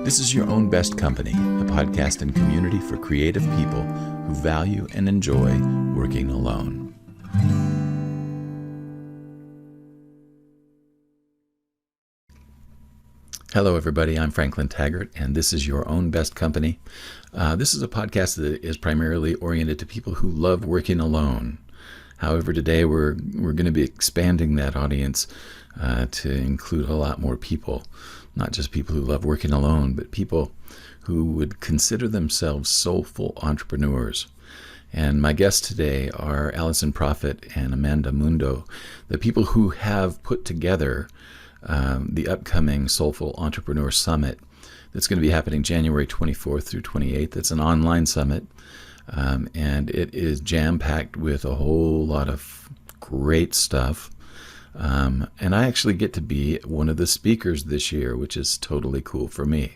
This is Your Own Best Company, a podcast and community for creative people who value and enjoy working alone. Hello, everybody. I'm Franklin Taggart, and this is Your Own Best Company. This is a podcast that is primarily oriented to people who love working alone. However, today we're going to be expanding that audience to include a lot more people, not just people who love working alone, but people who would consider themselves soulful entrepreneurs. And my guests today are Alison Proffit and Mundo, the people who have put together the upcoming Soulful Entrepreneur Summit that's going to be happening January 24th through 28th. It's an online summit, and it is jam-packed with a whole lot of great stuff. And I actually get to be one of the speakers this year, which is totally cool for me.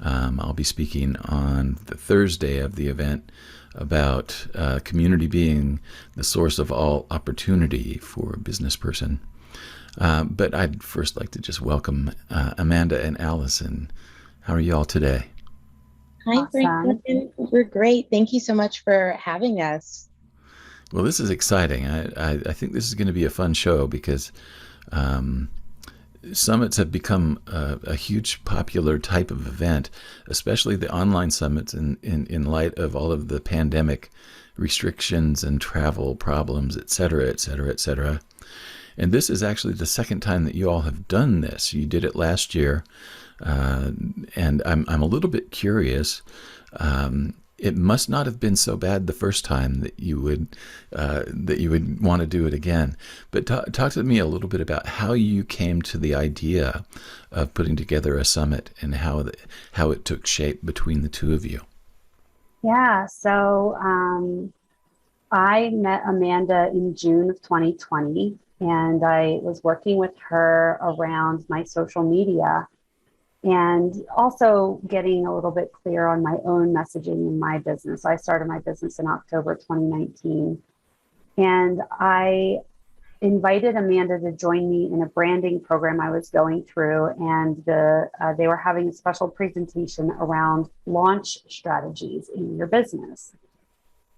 I'll be speaking on the Thursday of the event about community being the source of all opportunity for a business person. But I'd first like to just welcome Amanda and Alison. How are you all today? Hi, Franklin. We're great. Thank you so much for having us. Well, this is exciting. I think this is going to be a fun show because summits have become a huge popular type of event, especially the online summits in light of all of the pandemic restrictions and travel problems, et cetera, et cetera, et cetera. And this is actually the second time that you all have done this. You did it last year, and I'm a little bit curious. It must not have been so bad the first time that you would want to do it again. But talk to me a little bit about how you came to the idea of putting together a summit and how it took shape between the two of you. Yeah, so I met Amanda in June of 2020, and I was working with her around my social media and also getting a little bit clear on my own messaging in my business. I started my business in October 2019, and I invited Amanda to join me in a branding program I was going through, and they were having a special presentation around launch strategies in your business.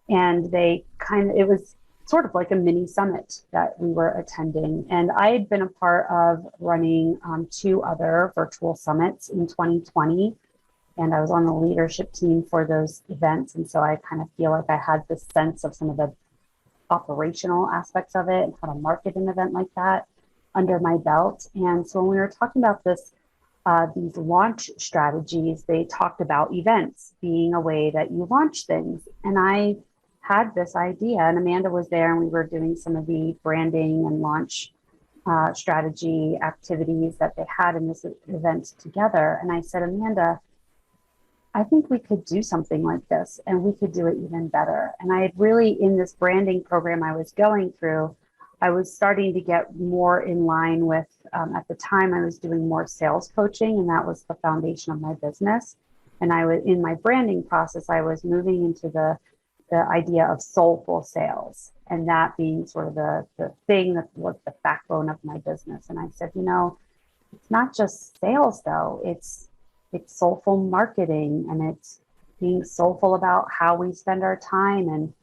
And it was sort of like a mini summit that we were attending. And I had been a part of running 2 other virtual summits in 2020. And I was on the leadership team for those events. And so I kind of feel like I had this sense of some of the operational aspects of it and how to market an event like that under my belt. And so when we were talking about this, these launch strategies, they talked about events being a way that you launch things. And I had this idea, and Amanda was there, and we were doing some of the branding and launch strategy activities that they had in this event together. And I said, Amanda, I think we could do something like this, and we could do it even better. And I had really, in this branding program I was going through, I was starting to get more in line with, at the time I was doing more sales coaching, and that was the foundation of my business. And I was, in my branding process, I was moving into the idea of soulful sales, and that being sort of the thing that was the backbone of my business. And I said, it's not just sales though, it's soulful marketing, and it's being soulful about how we spend our time, and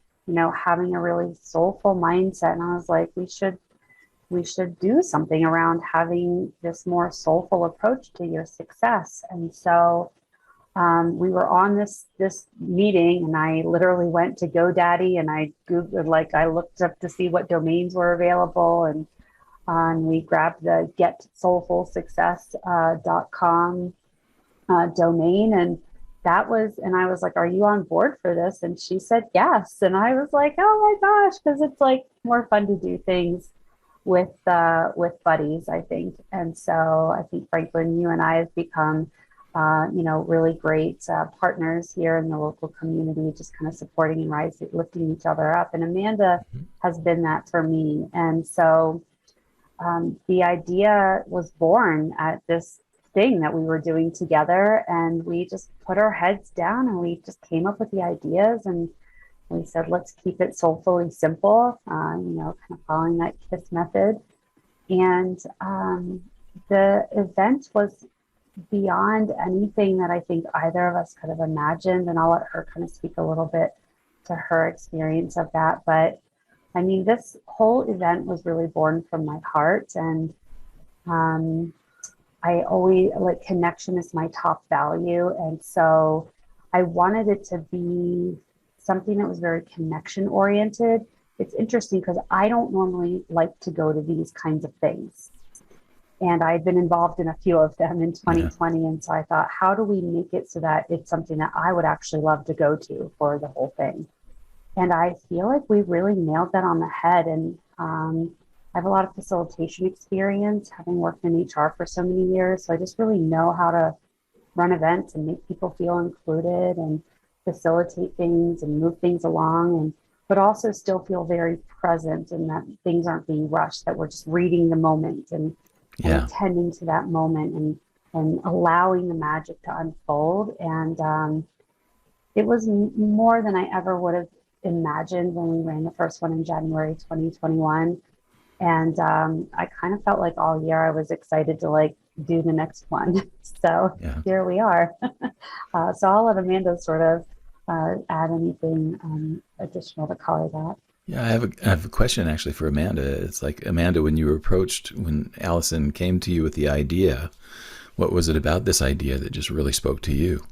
having a really soulful mindset. And I was like, we should do something around having this more soulful approach to your success. And so we were on this meeting, and I literally went to GoDaddy, and I Googled, I looked up to see what domains were available, and we grabbed the getsoulfulsuccess.com domain, and I was like, are you on board for this? And she said yes. And I was like, oh my gosh, because it's like more fun to do things with buddies, I think. And so I think, Franklin, you and I have become really great partners here in the local community, just kind of supporting and lifting each other up. And Amanda has been that for me. And so the idea was born at this thing that we were doing together, and we just put our heads down and we just came up with the ideas, and we said, let's keep it soulfully simple, kind of following that KISS method. And the event was beyond anything that I think either of us could have imagined. And I'll let her kind of speak a little bit to her experience of that. But I mean, this whole event was really born from my heart. And I always, like, connection is my top value. And so I wanted it to be something that was very connection oriented. It's interesting because I don't normally like to go to these kinds of things. And I've been involved in a few of them in 2020. Yeah. And so I thought, how do we make it so that it's something that I would actually love to go to for the whole thing? And I feel like we really nailed that on the head. And I have a lot of facilitation experience, having worked in HR for so many years. So I just really know how to run events and make people feel included and facilitate things and move things along, and but also still feel very present, and that things aren't being rushed, that we're just reading the moment and attending to that moment and allowing the magic to unfold. And it was more than I ever would have imagined when we ran the first one in January 2021. And I kind of felt like all year I was excited to like do the next one. So here we are. So I'll let Amanda sort of add anything additional to color that. Yeah, I have a question actually for Amanda. It's like, Amanda, when you were approached, when Alison came to you with the idea, what was it about this idea that just really spoke to you?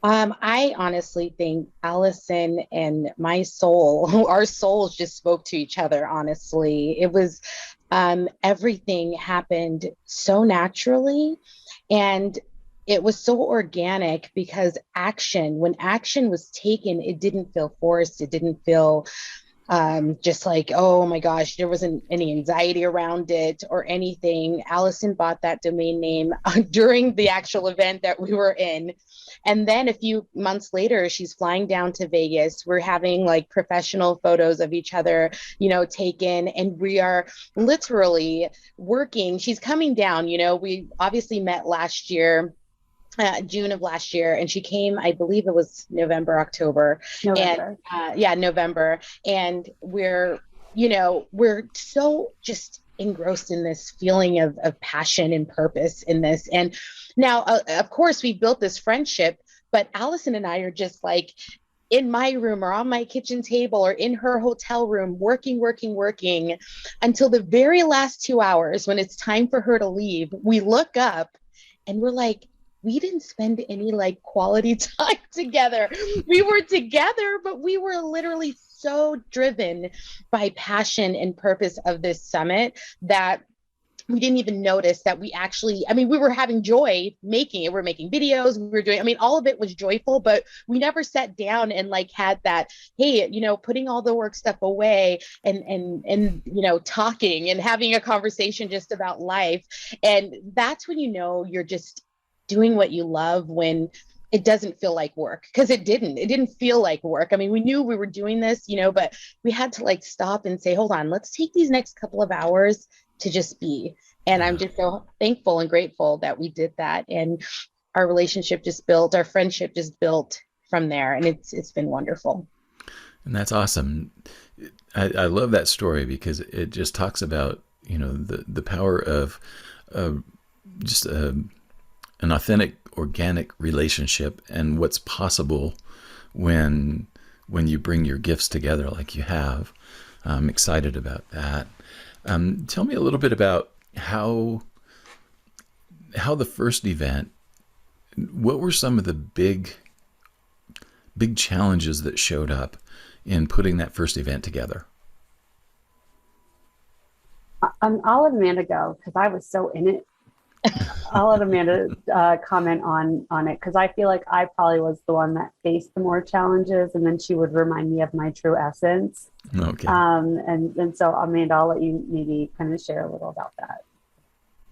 I honestly think Alison and my soul, our souls just spoke to each other, honestly. It was, everything happened so naturally, and it was so organic because when action was taken, it didn't feel forced. It didn't feel just like, oh my gosh, there wasn't any anxiety around it or anything. Alison bought that domain name during the actual event that we were in. And then a few months later, she's flying down to Vegas. We're having like professional photos of each other, taken, and we are literally working. She's coming down, we obviously met last year. June of last year, and she came, I believe it was November. And November. And we're so just engrossed in this feeling of passion and purpose in this. And now, of course, we built this friendship, but Alison and I are just like in my room or on my kitchen table or in her hotel room, working until the very last 2 hours when it's time for her to leave. We look up and we're like, we didn't spend any like quality time together. We were together, but we were literally so driven by passion and purpose of this summit that we didn't even notice that we were having joy making it. We're making videos, we were doing, all of it was joyful, but we never sat down and like had that, hey, putting all the work stuff away and talking and having a conversation just about life. And that's when you're just doing what you love, when it doesn't feel like work, because it didn't feel like work. We knew we were doing this, but we had to like stop and say, hold on, let's take these next couple of hours to just be. And I'm just so thankful and grateful that we did that. And our relationship just built, our friendship just built from there. And it's been wonderful. And that's awesome. I love that story because it just talks about, the power of just an authentic, organic relationship and what's possible when you bring your gifts together like you have. I'm excited about that. Tell me a little bit about how the first event, what were some of the big challenges that showed up in putting that first event together? I'll let Amanda go because I was so in it. I'll let Amanda comment on it because I feel like I probably was the one that faced the more challenges, and then she would remind me of my true essence. Okay. And so Amanda, I'll let you maybe kind of share a little about that.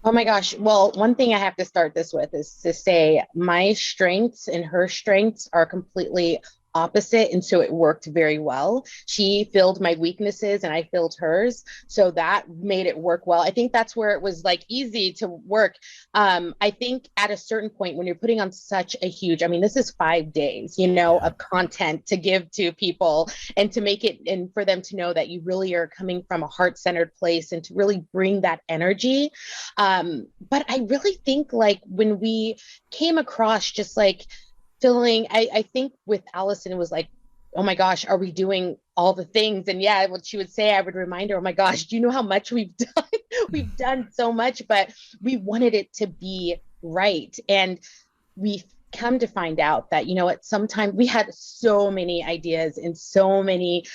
Oh my gosh. Well, one thing I have to start this with is to say my strengths and her strengths are completely opposite. And so it worked very well. She filled my weaknesses and I filled hers. So that made it work well. I think that's where it was like easy to work. I think at a certain point when you're putting on such a huge, I mean, this is 5 days, you know, of content to give to people and to make it, and for them to know that you really are coming from a heart-centered place and to really bring that energy. But I really think like when we came across just like feeling, I think with Alison, it was like, oh my gosh, are we doing all the things? And yeah, what she would say, I would remind her, oh my gosh, do you know how much we've done? We've done so much, but we wanted it to be right. And we've come to find out that, you know, at some time we had so many ideas and so many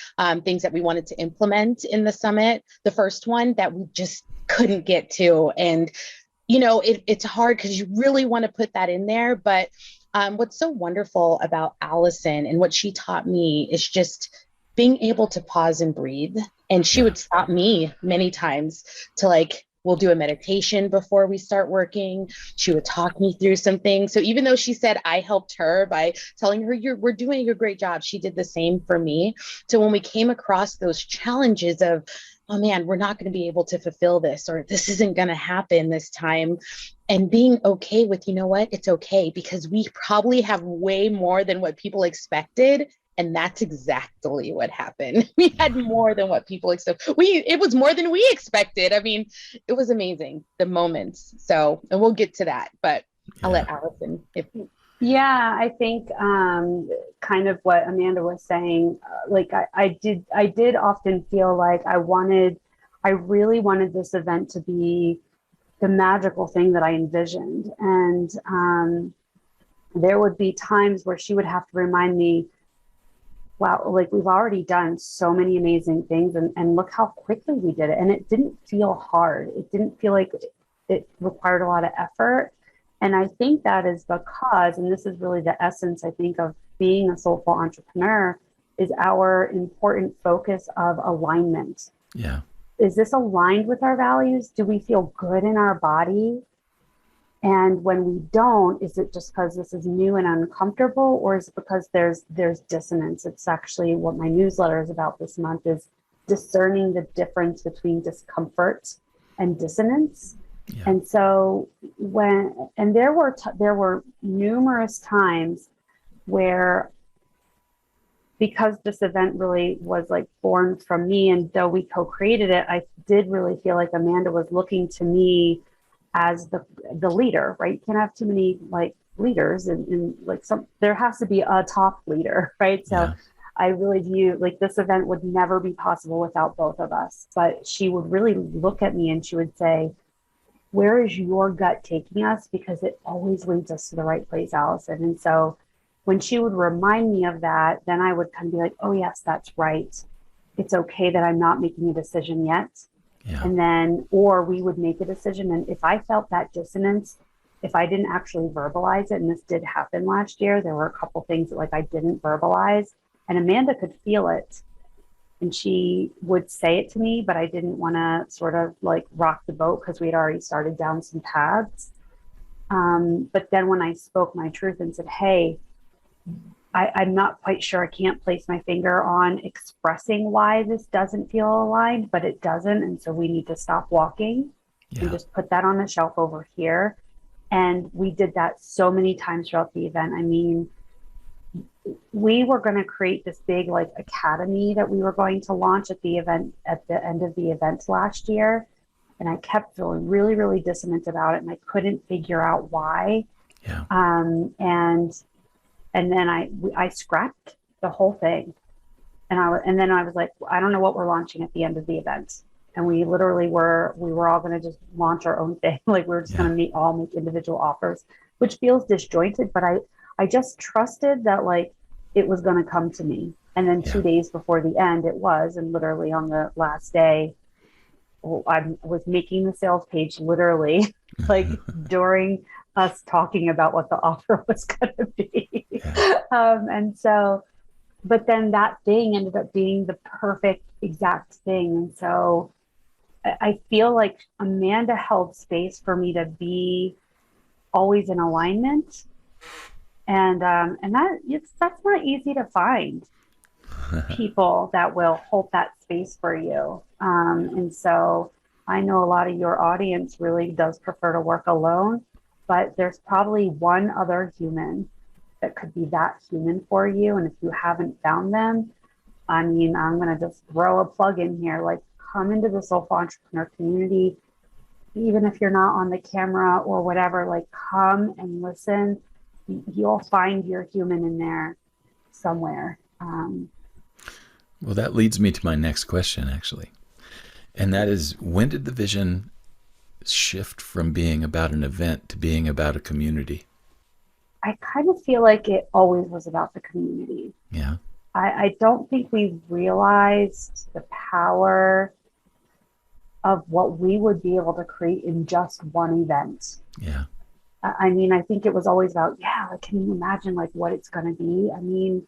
things that we wanted to implement in the summit, the first one, that we just couldn't get to. And, you know, it's hard because you really want to put that in there. But what's so wonderful about Alison and what she taught me is just being able to pause and breathe. And she would stop me many times to like, we'll do a meditation before we start working. She would talk me through some things. So even though she said I helped her by telling her, we're doing a great job, she did the same for me. So when we came across those challenges of, oh man, we're not going to be able to fulfill this, or this isn't going to happen this time, and being okay with, you know what, it's okay because we probably have way more than what people expected. And that's exactly what happened. We had more than what people expected. It was more than we expected. I mean, it was amazing, the moments. So, and we'll get to that, but I'll let Alison. Yeah, I think kind of what Amanda was saying, like I did often feel like I really wanted this event to be the magical thing that I envisioned. And there would be times where she would have to remind me, wow, like we've already done so many amazing things and look how quickly we did it. And it didn't feel hard. It didn't feel like it required a lot of effort. And I think that is because, and this is really the essence, I think, of being a soulful entrepreneur, is our important focus of alignment. Yeah. Is this aligned with our values? Do we feel good in our body? And when we don't, is it just because this is new and uncomfortable, or is it because there's dissonance? It's actually what my newsletter is about this month, is discerning the difference between discomfort and dissonance. Yeah. And so there were numerous times where, because this event really was like born from me, and though we co-created it, I did really feel like Amanda was looking to me as the leader, right? You can't have too many like leaders, and like there has to be a top leader, right? So I really view like this event would never be possible without both of us. But she would really look at me and she would say, where is your gut taking us? Because it always leads us to the right place, Alison. And so when she would remind me of that, then I would kind of be like, oh yes, that's right. It's okay that I'm not making a decision yet. Yeah. And then, or we would make a decision. And if I felt that dissonance, if I didn't actually verbalize it, and this did happen last year, there were a couple things that like I didn't verbalize, and Amanda could feel it. And she would say it to me, but I didn't want to sort of like rock the boat because we had already started down some paths. But then when I spoke my truth and said, hey, I'm not quite sure, I can't place my finger on expressing why this doesn't feel aligned, but it doesn't. And so we need to stop walking and just put that on the shelf over here. And we did that so many times throughout the event. I mean, we were going to create this big like academy that we were going to launch at the event at the end of the event last year. And I kept feeling really, really dissonant about it. And I couldn't figure out why. Yeah. And then I scrapped the whole thing. And then I was like, I don't know what we're launching at the end of the event. And we literally we were all going to just launch our own thing. Like we were just going to all make individual offers, which feels disjointed, but I just trusted that like it was going to come to me. And then 2 days before the end, it was, and literally on the last day, I was making the sales page literally like during us talking about what the offer was going to be. And so, but then that thing ended up being the perfect exact thing. And so I feel like Amanda held space for me to be always in alignment. And that's not easy to find people that will hold that space for you. And so I know a lot of your audience really does prefer to work alone, but there's probably one other human that could be that human for you. And if you haven't found them, I mean, I'm going to just throw a plug in here, like come into the Soulful Entrepreneur community, even if you're not on the camera or whatever, like come and listen. You'll find your human in there somewhere. Well, that leads me to my next question, actually. And that is, when did the vision shift from being about an event to being about a community? I kind of feel like it always was about the community. Yeah. I don't think we realized the power of what we would be able to create in just one event. Yeah. I mean, I think it was always about, like, can you imagine like what it's going to be? I mean,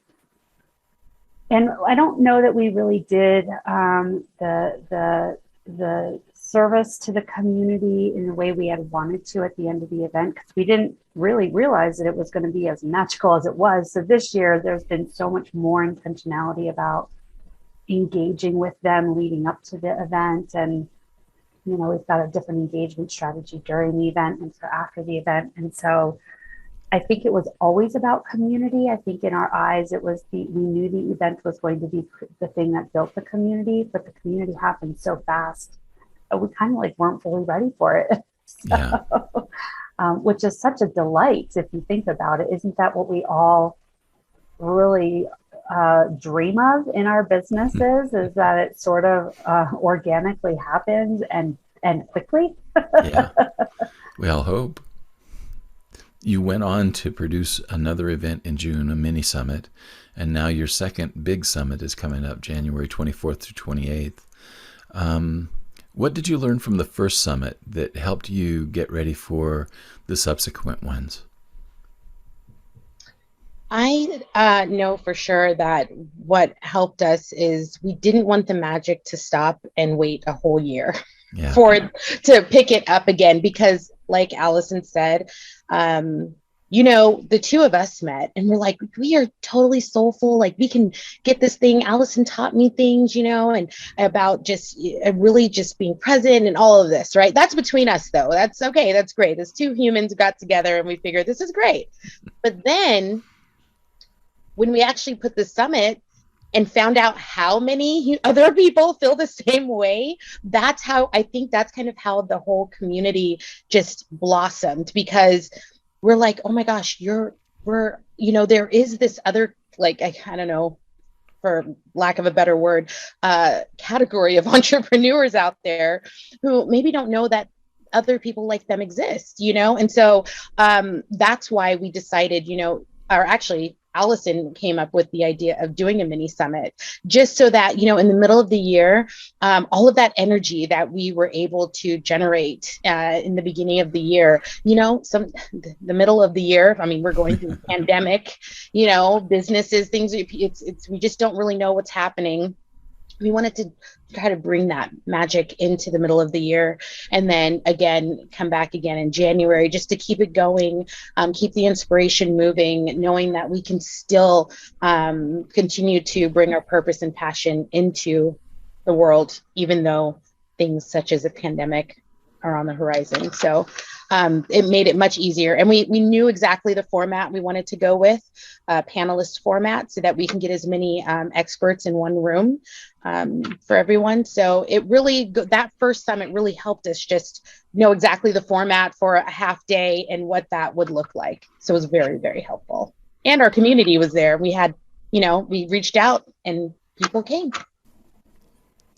and I don't know that we really did the service to the community in the way we had wanted to at the end of the event, because we didn't really realize that it was going to be as magical as it was. So this year, there's been so much more intentionality about engaging with them leading up to the event. And, we've got a different engagement strategy during the event and for after the event. And so I think it was always about community. I think in our eyes, we knew the event was going to be the thing that built the community, but the community happened so fast. We kind of like weren't fully ready for it. Yeah. Which is such a delight if you think about it. Isn't that what we all really dream of in our businesses, is that it sort of organically happens and quickly? Yeah. We all hope. You went on to produce another event in June, a mini summit, and now your second big summit is coming up January 24th through 28th. What did you learn from the first summit that helped you get ready for the subsequent ones? I know for sure that what helped us is we didn't want the magic to stop and wait a whole year for it to pick it up again, because like Alison said, the two of us met and we're like, we are totally soulful. Like we can get this thing. Alison taught me things, and about just really just being present and all of this, right? That's between us though. That's okay. That's great. There's two humans got together and we figured this is great. But then when we actually put the summit and found out how many other people feel the same way, that's how I think that's kind of how the whole community just blossomed, because we're like, oh my gosh, there is this other, like, I don't know, for lack of a better word, category of entrepreneurs out there who maybe don't know that other people like them exist, And so that's why we decided, or actually Alison came up with the idea of doing a mini summit, just so that, in the middle of the year, all of that energy that we were able to generate in the beginning of the year, the middle of the year, I mean, we're going through a pandemic, businesses, things, we just don't really know what's happening. We wanted to try to bring that magic into the middle of the year, and then again, come back again in January, just to keep it going, keep the inspiration moving, knowing that we can still continue to bring our purpose and passion into the world, even though things such as a pandemic are on the horizon. So it made it much easier. And we knew exactly the format we wanted to go with, panelist format, so that we can get as many experts in one room for everyone. So it really, that first summit really helped us just know exactly the format for a half day and what that would look like. So it was very, very helpful. And our community was there. We had, we reached out and people came.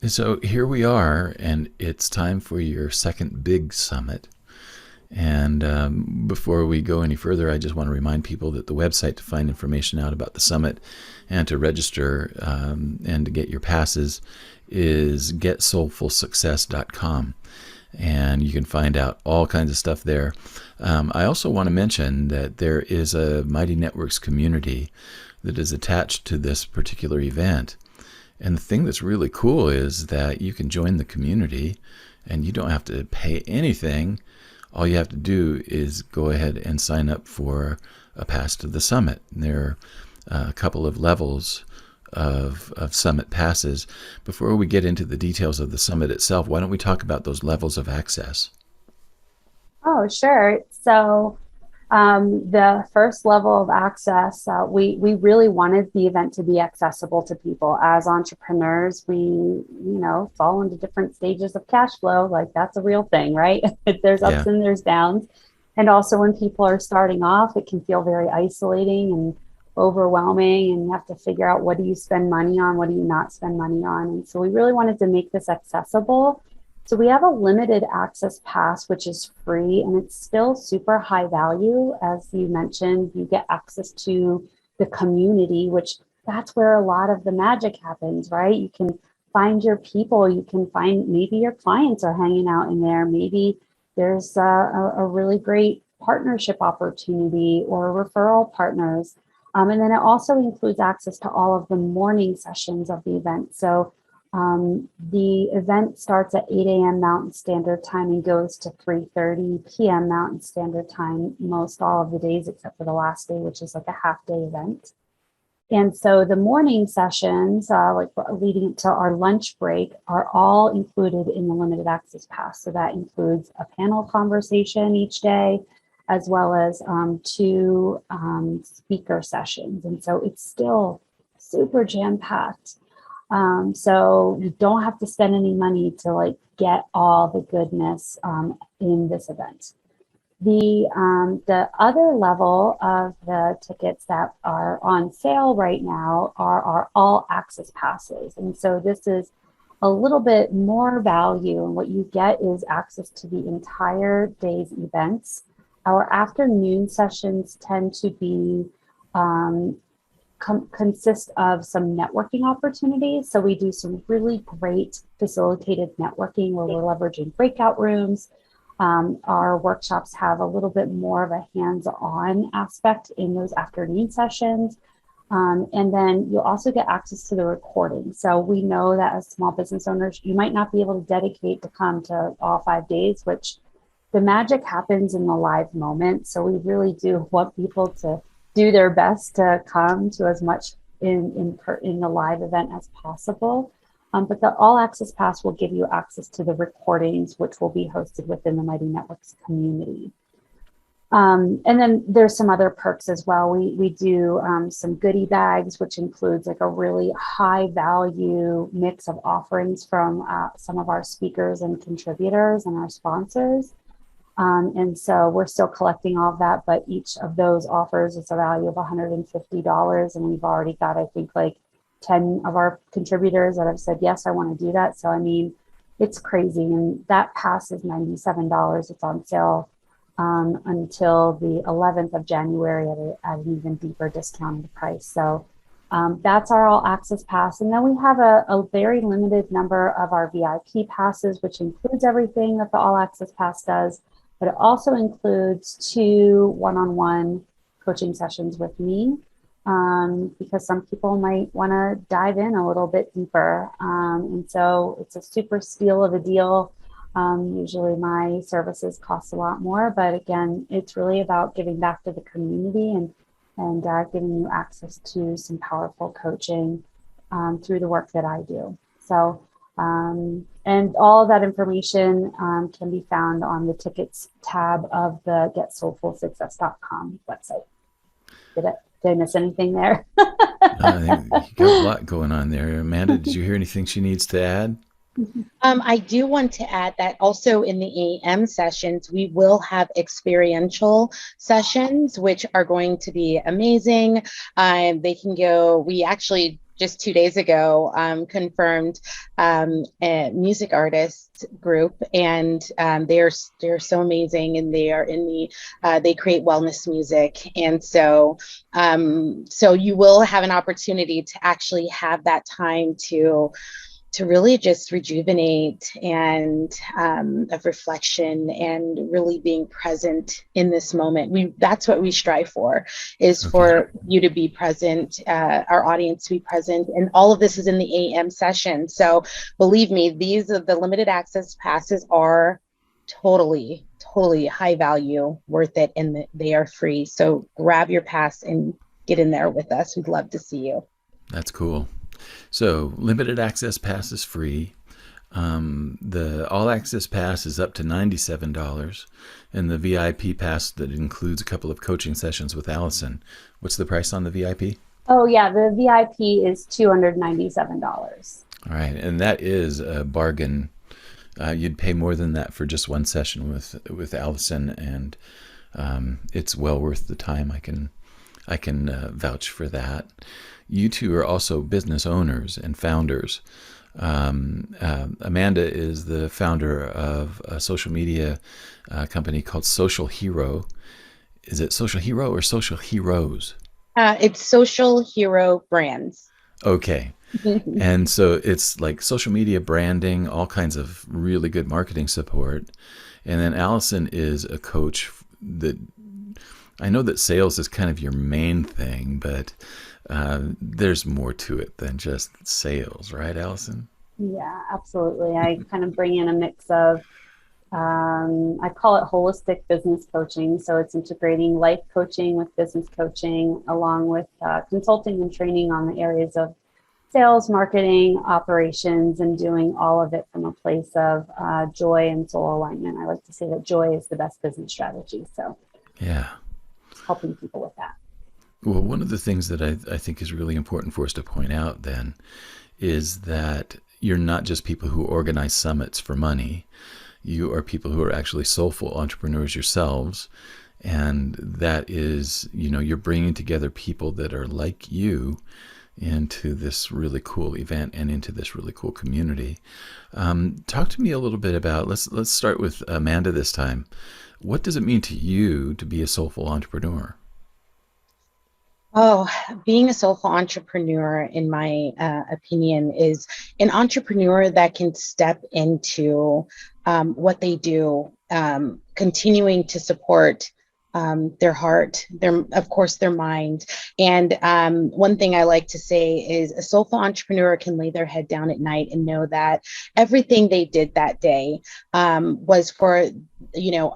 So here we are, and it's time for your second big summit. And before we go any further, I just want to remind people that the website to find information out about the summit and to register and to get your passes is getsoulfulsuccess.com. And you can find out all kinds of stuff there. I also want to mention that there is a Mighty Networks community that is attached to this particular event. And the thing that's really cool is that you can join the community and you don't have to pay anything. all you have to do is go ahead and sign up for a pass to the summit. There are a couple of levels of summit passes. Before we get into the details of the summit itself, why don't we talk about those levels of access? Oh, sure. So the first level of access, we really wanted the event to be accessible to people. As entrepreneurs, we, fall into different stages of cash flow. Like, that's a real thing, right? There's ups and there's downs. And also when people are starting off, it can feel very isolating and overwhelming, and you have to figure out, what do you spend money on? What do you not spend money on? And so we really wanted to make this accessible. So we have a limited access pass, which is free, and it's still super high value. As you mentioned, you get access to the community, which that's where a lot of the magic happens, right? You can find your people, you can find, maybe your clients are hanging out in there. Maybe there's a really great partnership opportunity or referral partners. And then it also includes access to all of the morning sessions of the event. So the event starts at 8 a.m. Mountain Standard Time and goes to 3:30 p.m. Mountain Standard Time most all of the days, except for the last day, which is like a half-day event. And so the morning sessions, like leading to our lunch break, are all included in the limited access pass. So that includes a panel conversation each day, as well as 2 speaker sessions. And so it's still super jam-packed. So you don't have to spend any money to get all the goodness in this event. The other level of the tickets that are on sale right now are our all access passes. And so this is a little bit more value, and what you get is access to the entire day's events. Our afternoon sessions tend to be consist of some networking opportunities. So we do some really great facilitated networking where we're leveraging breakout rooms. Our workshops have a little bit more of a hands-on aspect in those afternoon sessions. And then you'll also get access to the recording. So we know that as small business owners, you might not be able to dedicate to come to all 5 days, which the magic happens in the live moment. So we really do want people to do their best to come to as much in the live event as possible. But the All Access Pass will give you access to the recordings, which will be hosted within the Mighty Networks community. And then there's some other perks as well. We do some goodie bags, which includes a really high value mix of offerings from some of our speakers and contributors and our sponsors. And so we're still collecting all of that, but each of those offers is a value of $150. And we've already got, I think, 10 of our contributors that have said, yes, I want to do that. So, I mean, it's crazy. And that pass is $97. It's on sale until the 11th of January at an even deeper discounted price. So that's our all access pass. And then we have a very limited number of our VIP passes, which includes everything that the all access pass does. But it also includes 2 one-on-one coaching sessions with me, because some people might want to dive in a little bit deeper. And so it's a super steal of a deal. Usually my services cost a lot more, but again, it's really about giving back to the community and giving you access to some powerful coaching through the work that I do. So, and all of that information can be found on the tickets tab of the getsoulfulsuccess.com website. Did I miss anything there? I think you got a lot going on there. Amanda, did you hear anything she needs to add? I do want to add that also in the AM sessions, we will have experiential sessions, which are going to be amazing. They can go, we actually just 2 days ago confirmed a music artist group, and they're so amazing, and they are in the they create wellness music, and so you will have an opportunity to actually have that time to really just rejuvenate and of reflection and really being present in this moment. That's what we strive for, is for you to be present, our audience to be present. And all of this is in the AM session. So believe me, these are the limited access passes are totally totally high value, worth it, and they are free. So grab your pass and get in there with us. We'd love to see you. That's cool. So limited access pass is free. The all access pass is up to $97, and the VIP pass that includes a couple of coaching sessions with Alison. What's the price on the VIP? Oh yeah, the VIP is $297. All right, and that is a bargain. You'd pay more than that for just one session with Alison, and it's well worth the time. I can vouch for that. You two are also business owners and founders. Amanda is the founder of a social media company called Social Hero. Is it Social Hero or Social Heroes? It's Social Hero Brands. Okay. And so it's like social media branding, all kinds of really good marketing support. And then Alison is a coach that I know that sales is kind of your main thing, but there's more to it than just sales, right, Alison? Yeah, absolutely. I kind of bring in a mix of, I call it holistic business coaching. So it's integrating life coaching with business coaching, along with consulting and training on the areas of sales, marketing, operations, and doing all of it from a place of joy and soul alignment. I like to say that joy is the best business strategy. So yeah, helping people with that. Well, one of the things that I think is really important for us to point out then is that you're not just people who organize summits for money. You are people who are actually soulful entrepreneurs yourselves. And that is, you're bringing together people that are like you into this really cool event and into this really cool community. Talk to me a little bit about, let's start with Amanda this time. What does it mean to you to be a soulful entrepreneur? Oh, being a soulful entrepreneur, in my opinion, is an entrepreneur that can step into what they do, continuing to support their heart, of course, their mind. And one thing I like to say is a soulful entrepreneur can lay their head down at night and know that everything they did that day was for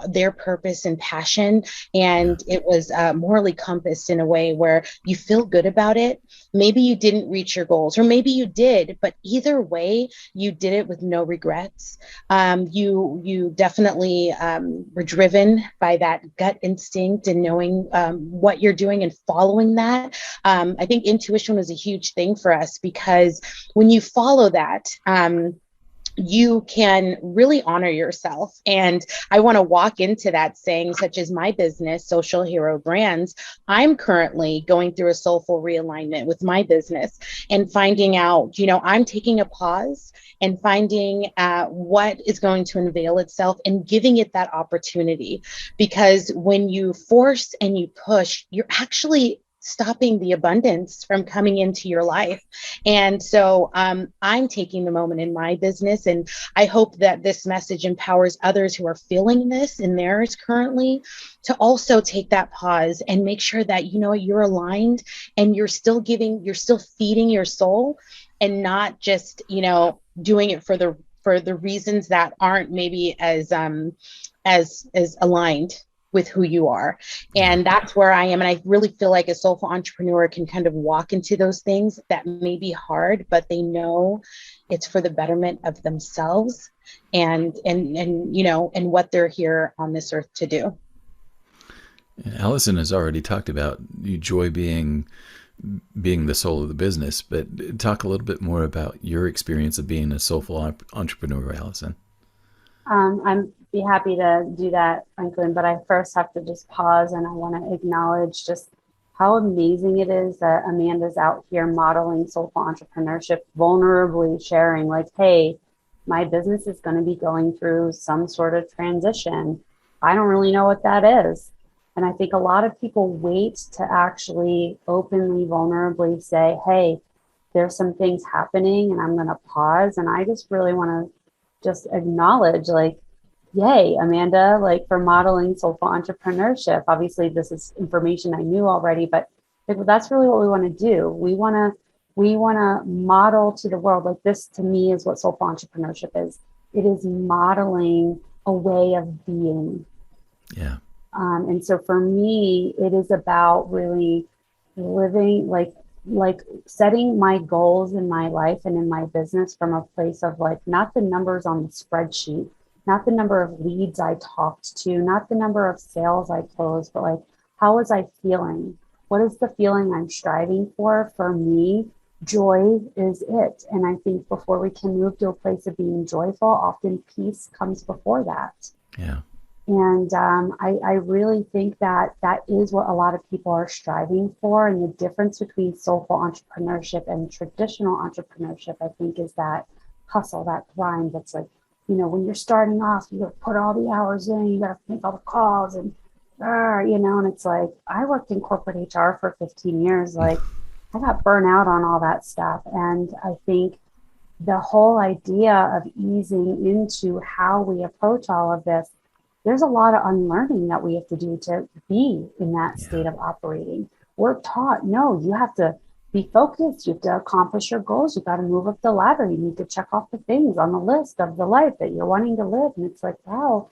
their purpose and passion, and it was morally compassed in a way where you feel good about it. Maybe you didn't reach your goals, or maybe you did, but either way, you did it with no regrets. You definitely were driven by that gut instinct and knowing what you're doing and following that. I think intuition was a huge thing for us, because when you follow that, you can really honor yourself. And I want to walk into that saying, such as my business, Social Hero Brands. I'm currently going through a soulful realignment with my business and finding out, I'm taking a pause and finding what is going to unveil itself and giving it that opportunity. Because when you force and you push, you're actually stopping the abundance from coming into your life. And so I'm taking the moment in my business, and I hope that this message empowers others who are feeling this in theirs currently to also take that pause and make sure that you're aligned and you're still feeding your soul, and not just doing it for the reasons that aren't maybe as aligned with who you are. And that's where I am. And I really feel like a soulful entrepreneur can kind of walk into those things that may be hard, but they know it's for the betterment of themselves and what they're here on this earth to do. Alison has already talked about joy being the soul of the business, but talk a little bit more about your experience of being a soulful entrepreneur, Alison. I'm be happy to do that, Franklin, but I first have to just pause, and I want to acknowledge just how amazing it is that Amanda's out here modeling soulful entrepreneurship, vulnerably sharing like, hey, my business is going to be going through some sort of transition. I don't really know what that is. And I think a lot of people wait to actually openly, vulnerably say, hey, there's some things happening and I'm going to pause. And I just really want to just acknowledge, like, yay, Amanda, like, for modeling soulful entrepreneurship. Obviously, this is information I knew already, but that's really what we want to do. We want to model to the world, like, this to me is what soulful entrepreneurship is. It is modeling a way of being. Yeah. And so for me, it is about really living like setting my goals in my life and in my business from a place of like not the numbers on the spreadsheet, not the number of leads I talked to, not the number of sales I closed, but like how was I feeling? What is the feeling I'm striving for? For me, joy is it. And I think before we can move to a place of being joyful, often peace comes before that. Yeah. And I really think that that is what a lot of people are striving for. And the difference between soulful entrepreneurship and traditional entrepreneurship, I think, is that hustle, that grind. That's like, when you're starting off, you got to put all the hours in, you got to make all the calls and and it's like, I worked in corporate HR for 15 years. Like, I got burnt out on all that stuff. And I think the whole idea of easing into how we approach all of this, there's a lot of unlearning that we have to do to be in that state of operating. We're taught, no, you have to be focused. You have to accomplish your goals. You got to move up the ladder. You need to check off the things on the list of the life that you're wanting to live. And it's like, wow,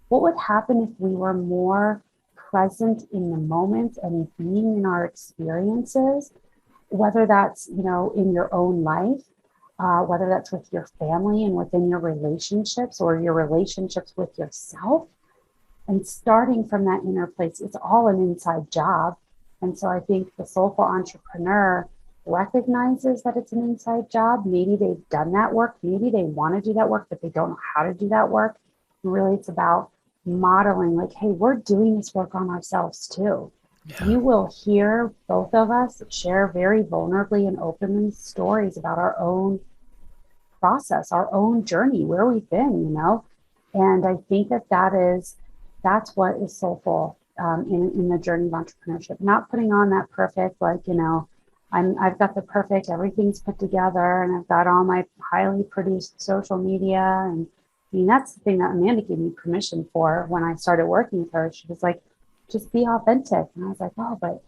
what would happen if we were more present in the moment and being in our experiences, whether that's, in your own life, whether that's with your family and within your relationships or your relationships with yourself. And starting from that inner place, it's all an inside job. And so I think the soulful entrepreneur recognizes that it's an inside job. Maybe they've done that work. Maybe they want to do that work, but they don't know how to do that work. And really, it's about modeling like, hey, we're doing this work on ourselves too. Yeah. You will hear both of us share very vulnerably and openly stories about our own process, our own journey, where we've been, And I think that's what is soulful in the journey of entrepreneurship. Not putting on that perfect, I've got the perfect, everything's put together, and I've got all my highly produced social media. And I mean, that's the thing that Amanda gave me permission for when I started working with her. She was like, just be authentic. And I was like, oh, but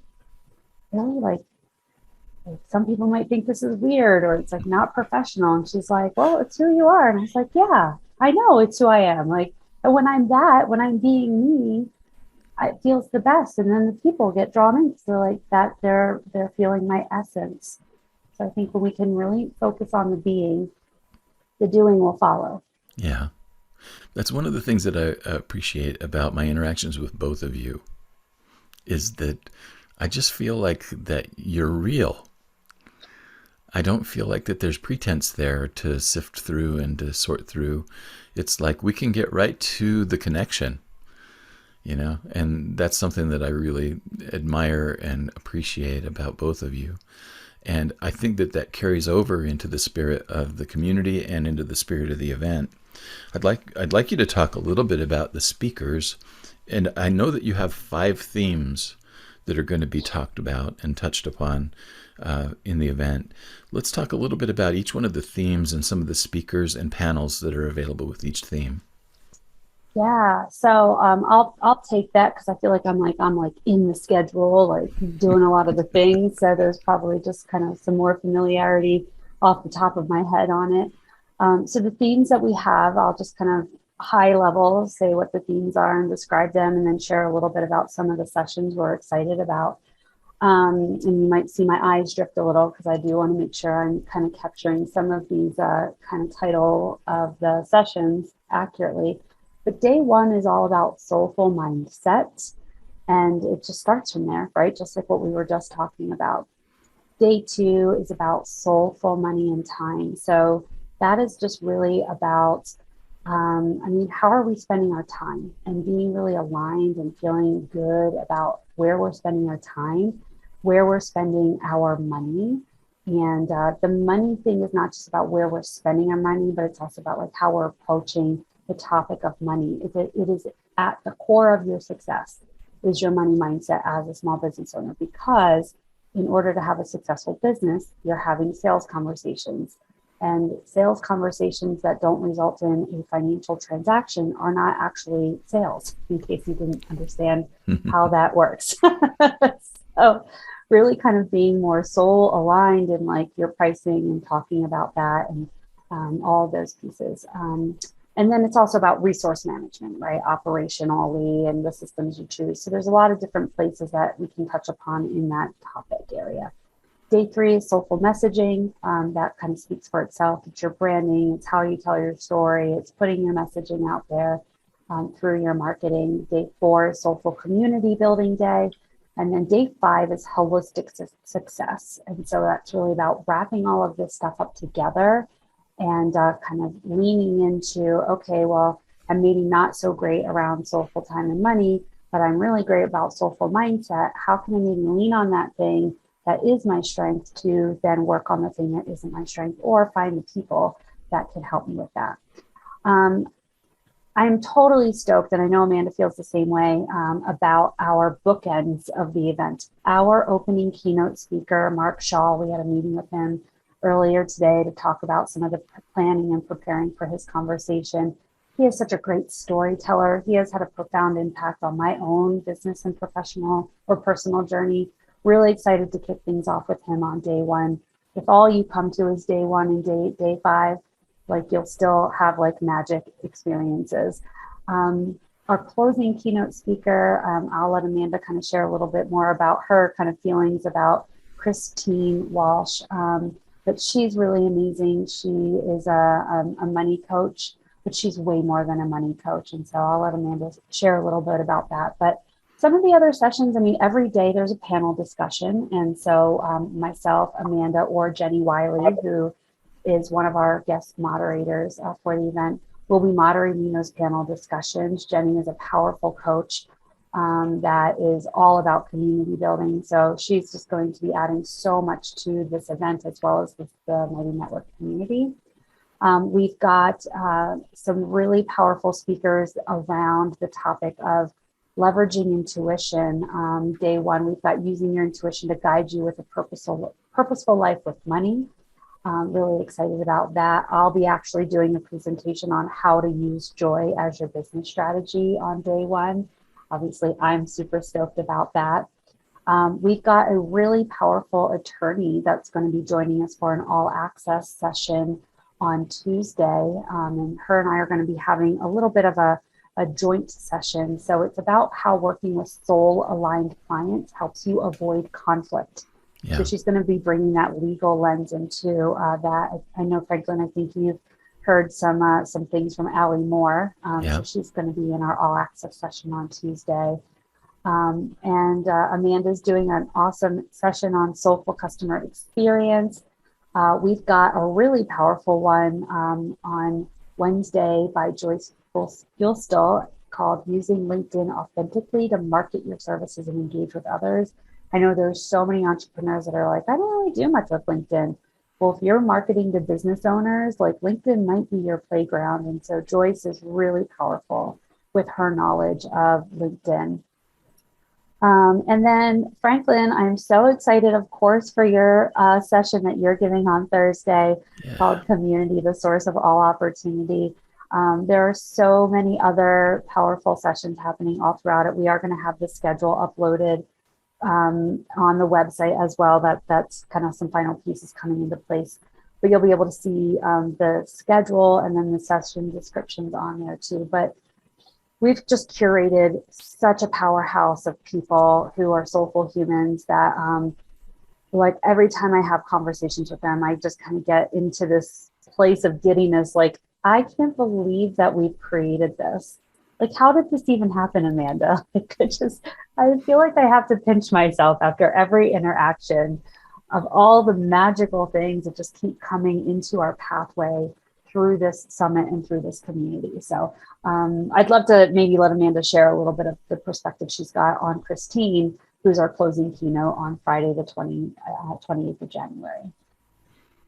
really, like some people might think this is weird or it's like not professional. And she's like, well, it's who you are. And I was like, yeah, I know it's who I am. Like, and when I'm being me, it feels the best. And then the people get drawn in. So like that they're feeling my essence. So I think when we can really focus on the being, the doing will follow. Yeah. That's one of the things that I appreciate about my interactions with both of you is that I just feel like that you're real. I don't feel like that there's pretense there to sift through and to sort through. It's like we can get right to the connection, and that's something that I really admire and appreciate about both of you. And I think that carries over into the spirit of the community and into the spirit of the event. I'd like you to talk a little bit about the speakers. And I know that you have 5 themes that are going to be talked about and touched upon in the event. Let's talk a little bit about each one of the themes and some of the speakers and panels that are available with each theme. Yeah, so I'll take that because I feel like I'm in the schedule, like doing a lot of the things. So there's probably just kind of some more familiarity off the top of my head on it. So the themes that we have, I'll just kind of high level say what the themes are and describe them, and then share a little bit about some of the sessions we're excited about. And you might see my eyes drift a little because I do want to make sure I'm kind of capturing some of these kind of title of the sessions accurately. But day 1 is all about soulful mindset. And it just starts from there, right? Just like what we were just talking about. Day 2 is about soulful money and time. So that is just really about, how are we spending our time and being really aligned and feeling good about where we're spending our time, where we're spending our money. And the money thing is not just about where we're spending our money, but it's also about like how we're approaching the topic of money. It is at the core of your success is your money mindset as a small business owner, because in order to have a successful business, you're having sales conversations, and sales conversations that don't result in a financial transaction are not actually sales, in case you didn't understand how that works. So really kind of being more soul aligned in like your pricing and talking about that and all of those pieces. And then it's also about resource management, right? Operationally and the systems you choose. So there's a lot of different places that we can touch upon in that topic area. Day 3 is soulful messaging. That kind of speaks for itself. It's your branding. It's how you tell your story. It's putting your messaging out there through your marketing. Day 4 is soulful community building day. And then day 5 is holistic success. And so that's really about wrapping all of this stuff up together and kind of leaning into, okay, well, I'm maybe not so great around soulful time and money, but I'm really great about soulful mindset. How can I maybe lean on that thing that is my strength to then work on the thing that isn't my strength, or find the people that can help me with that. I'm totally stoked, and I know Amanda feels the same way, about our bookends of the event. Our opening keynote speaker, Mark Shaw, we had a meeting with him earlier today to talk about some of the planning and preparing for his conversation. He is such a great storyteller. He has had a profound impact on my own business and professional or personal journey. Really excited to kick things off with him on day 1. If all you come to is day 1 and day 5, like you'll still have like magic experiences. Our closing keynote speaker, I'll let Amanda kind of share a little bit more about her kind of feelings about Christine Walsh. But she's really amazing. She is a money coach, but she's way more than a money coach. And so I'll let Amanda share a little bit about that. But some of the other sessions, I mean, every day there's a panel discussion. And so myself, Amanda, or Jenny Wiley, who is one of our guest moderators for the event, will be moderating those panel discussions. Jenny is a powerful coach that is all about community building. So she's just going to be adding so much to this event, as well as with the Mighty Network community. We've got some really powerful speakers around the topic of leveraging intuition. Day 1, we've got using your intuition to guide you with a purposeful life with money. Really excited about that. I'll be actually doing a presentation on how to use joy as your business strategy on day 1. Obviously, I'm super stoked about that. We've got a really powerful attorney that's going to be joining us for an all access session on Tuesday. And her and I are going to be having a little bit of a joint session. So it's about how working with soul aligned clients helps you avoid conflict. Yeah. So she's going to be bringing that legal lens into that. I know, Franklin, I think you've heard some things from Allie Moore. So she's going to be in our all access session on Tuesday. And Amanda's doing an awesome session on soulful customer experience. We've got a really powerful one on Wednesday by Joyce Gilstill called Using LinkedIn Authentically to Market Your Services and Engage with Others. I know there's so many entrepreneurs that are like, I don't really do much with LinkedIn. Well, if you're marketing to business owners, like LinkedIn might be your playground. And so Joyce is really powerful with her knowledge of LinkedIn. And then Franklin, I'm so excited, of course, for your session that you're giving on Thursday called Community, the Source of All Opportunity. There are so many other powerful sessions happening all throughout it. We are going to have the schedule uploaded on the website as well. That's kind of some final pieces coming into place. But you'll be able to see the schedule and then the session descriptions on there too. But we've just curated such a powerhouse of people who are soulful humans that like every time I have conversations with them, I just kind of get into this place of giddiness. Like, I can't believe that we've created this. Like, how did this even happen, Amanda? I feel like I have to pinch myself after every interaction of all the magical things that just keep coming into our pathway through this summit and through this community. So I'd love to maybe let Amanda share a little bit of the perspective she's got on Christine, who's our closing keynote on Friday, the 28th of January.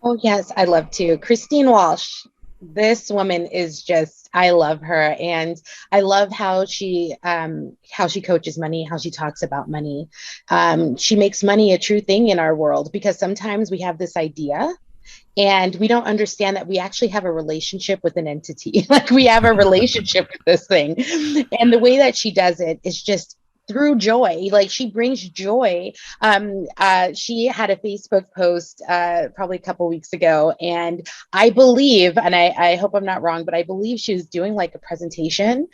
Oh, yes, I'd love to. Christine Walsh. This woman is just, I love her. And I love how she coaches money, how she talks about money. She makes money a true thing in our world, because sometimes we have this idea and we don't understand that we actually have a relationship with an entity. Like, we have a relationship with this thing. And the way that she does it is just through joy. Like, she brings joy. She had a Facebook post probably a couple weeks ago, and I believe, and I hope I'm not wrong, but I believe she was doing like a presentation,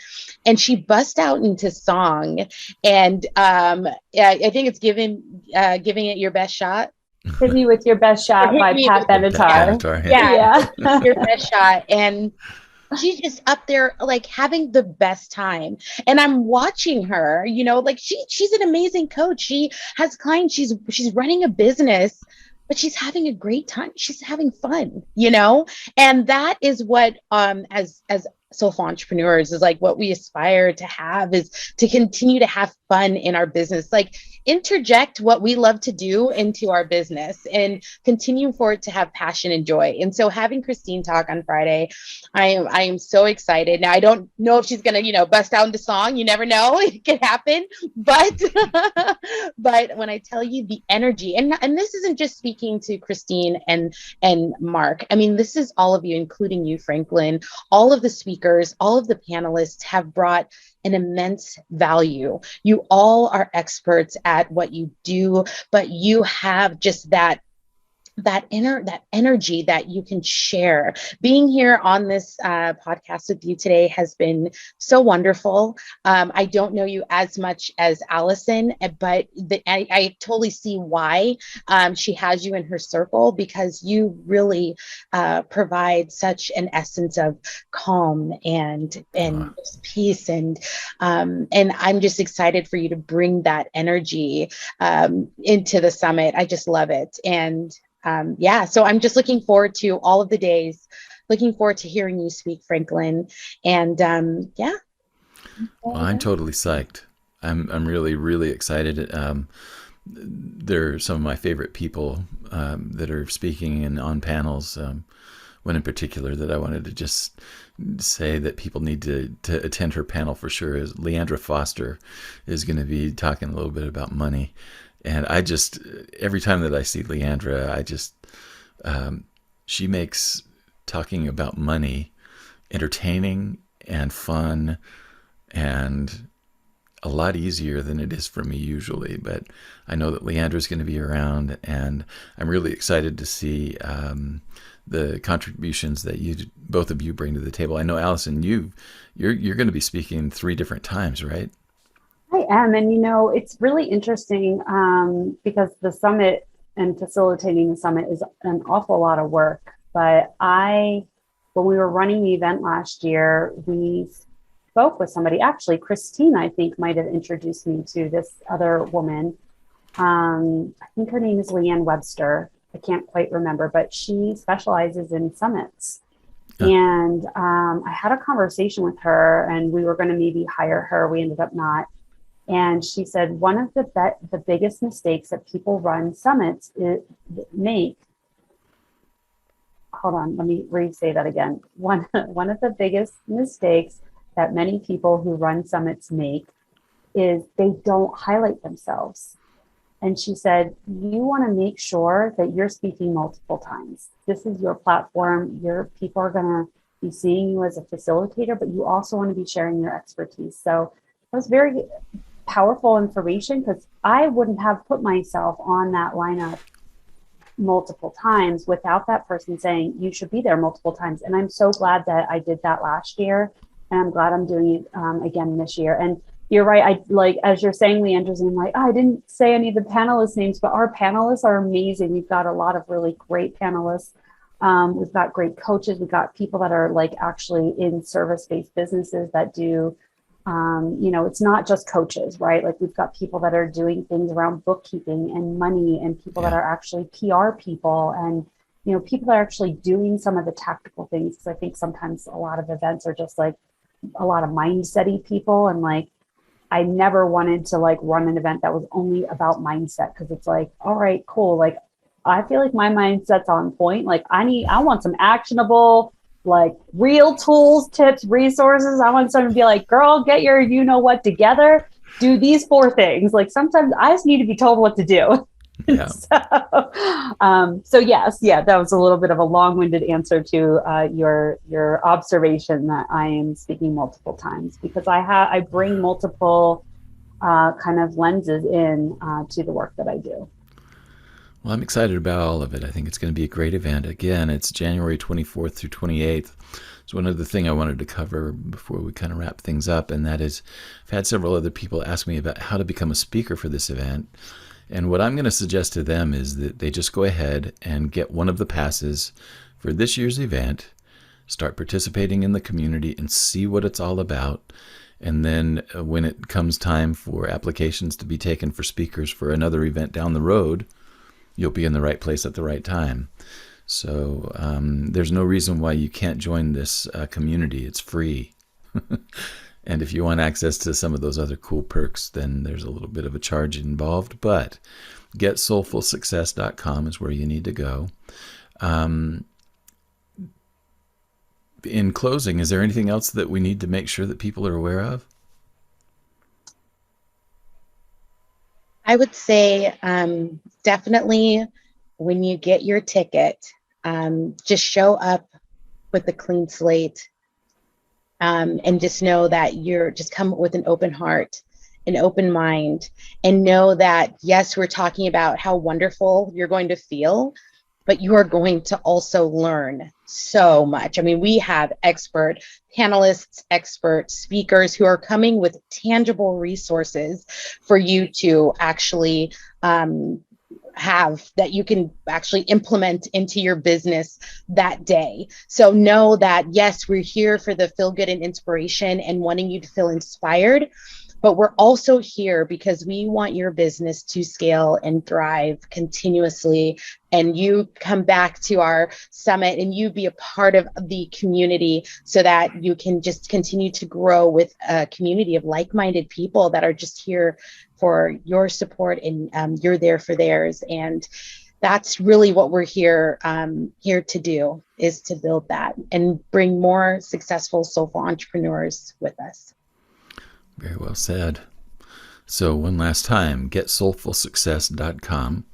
and she bust out into song, and I think it's giving it your best shot. Hit Me With Your Best Shot by Pat Benatar. Yeah. Your best shot. And she's just up there like having the best time. And I'm watching her, like she's an amazing coach. She has clients, she's running a business, but she's having a great time. She's having fun, and that is what as soulful entrepreneurs is like what we aspire to have, is to continue to have fun in our business, like interject what we love to do into our business and continue for it to have passion and joy. And so having Christine talk on Friday, I am so excited. Now, I don't know if she's going to, bust out into song. You never know. It could happen. But but when I tell you the energy, and this isn't just speaking to Christine and Mark. I mean, this is all of you, including you, Franklin. All of the speakers, all of the panelists have brought an immense value. You all are experts at what you do, but you have just that energy that you can share. Being here on this podcast with you today has been so wonderful. I don't know you as much as Alison, but I totally see why she has you in her circle, because you really provide such an essence of calm and peace, and I'm just excited for you to bring that energy into the summit. I just love it. And so I'm just looking forward to all of the days, looking forward to hearing you speak, Franklin. And Well, I'm totally psyched. I'm really, really excited. They're some of my favorite people that are speaking and on panels. One in particular that I wanted to just say that people need to attend her panel for sure is Leandra Foster is going to be talking a little bit about money. And I just, every time that I see Leandra, she makes talking about money entertaining and fun and a lot easier than it is for me usually. But I know that Leandra's going to be around, and I'm really excited to see the contributions that both of you bring to the table. I know, Alison, you're going to be speaking 3 different times, right? I am. And, it's really interesting because the summit and facilitating the summit is an awful lot of work. But when we were running the event last year, we spoke with somebody. Actually, Christine, I think, might have introduced me to this other woman. I think her name is Leanne Webster. I can't quite remember, but she specializes in summits. Yeah. And I had a conversation with her, and we were going to maybe hire her. We ended up not. And she said one of the biggest mistakes that people run summits make. Hold on, let me re-say that again. One of the biggest mistakes that many people who run summits make is they don't highlight themselves. And she said, you want to make sure that you're speaking multiple times. This is your platform. Your people are going to be seeing you as a facilitator, but you also want to be sharing your expertise. So that was very powerful information, because I wouldn't have put myself on that lineup multiple times without that person saying you should be there multiple times. And I'm so glad that I did that last year, and I'm glad I'm doing it again this year. And you're right. As you're saying, Leandra's name, I didn't say any of the panelists' names, but our panelists are amazing. We've got a lot of really great panelists. We've got great coaches. We've got people that are actually in service-based businesses that do, it's not just coaches, right? We've got people that are doing things around bookkeeping and money, and people that are actually PR people, and, people that are actually doing some of the tactical things. Because I think sometimes a lot of events are just a lot of mindset-y people. And I never wanted to run an event that was only about mindset, because it's all right, cool. I feel like my mindset's on point. I want some actionable, real tools, tips, resources. I want someone to be girl, get your what together. Do these 4 things. Sometimes I just need to be told what to do. Yeah. So yes, that was a little bit of a long-winded answer to your observation that I am speaking multiple times, because I bring multiple kind of lenses in to the work that I do. Well, I'm excited about all of it. I think it's going to be a great event. Again, it's January 24th through 28th. So one other thing I wanted to cover before we kind of wrap things up, and that is I've had several other people ask me about how to become a speaker for this event. And what I'm going to suggest to them is that they just go ahead and get one of the passes for this year's event, start participating in the community and see what it's all about. And then when it comes time for applications to be taken for speakers for another event down the road, you'll be in the right place at the right time. So there's no reason why you can't join this community. It's free. And if you want access to some of those other cool perks, then there's a little bit of a charge involved. But getsoulfulsuccess.com is where you need to go. In closing, is there anything else that we need to make sure that people are aware of? I would say definitely when you get your ticket, just show up with a clean slate, and just know that you're just come with an open heart, an open mind, and know that, yes, we're talking about how wonderful you're going to feel, but you are going to also learn so much. I mean, we have expert panelists, expert speakers who are coming with tangible resources for you to actually have that you can actually implement into your business that day. So know that, yes, we're here for the feel good and inspiration and wanting you to feel inspired, but we're also here because we want your business to scale and thrive continuously. And you come back to our summit and you be a part of the community so that you can just continue to grow with a community of like-minded people that are just here for your support, and you're there for theirs. And that's really what we're here to do, is to build that and bring more successful soulful entrepreneurs with us. Very well said. So one last time, getsoulfulsuccess.com.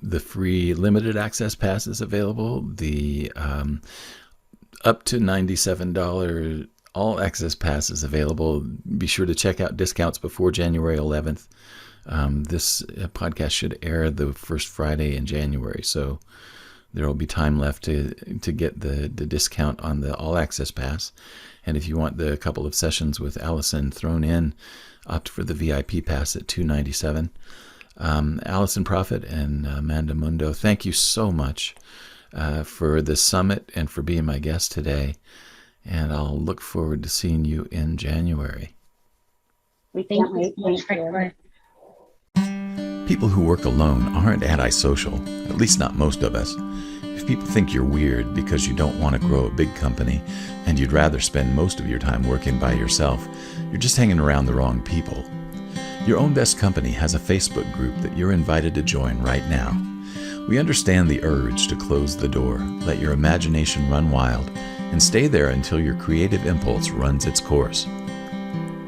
The free limited access pass is available. The up to $97 all access pass is available. Be sure to check out discounts before January 11th. This podcast should air the first Friday in January, so there will be time left to get the discount on the all access pass. And if you want the couple of sessions with Alison thrown in, opt for the VIP pass at $297. Alison Proffit and Amanda Mundo, thank you so much for the summit and for being my guest today. And I'll look forward to seeing you in January. We can't wait. Thank you. People who work alone aren't antisocial, at least not most of us. If people think you're weird because you don't want to grow a big company and you'd rather spend most of your time working by yourself, you're just hanging around the wrong people. Your Own Best Company has a Facebook group that you're invited to join right now. We understand the urge to close the door, let your imagination run wild, and stay there until your creative impulse runs its course.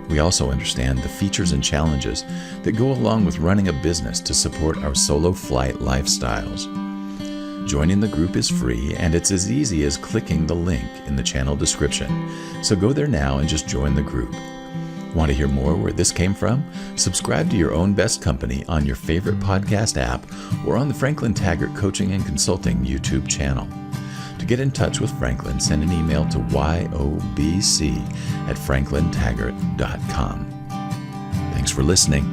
We also understand the features and challenges that go along with running a business to support our solo flight lifestyles. Joining the group is free, and it's as easy as clicking the link in the channel description. So go there now and just join the group. Want to hear more where this came from? Subscribe to Your Own Best Company on your favorite podcast app or on the Franklin Taggart Coaching and Consulting YouTube channel. To get in touch with Franklin, send an email to yobc@franklintaggart.com. Thanks for listening.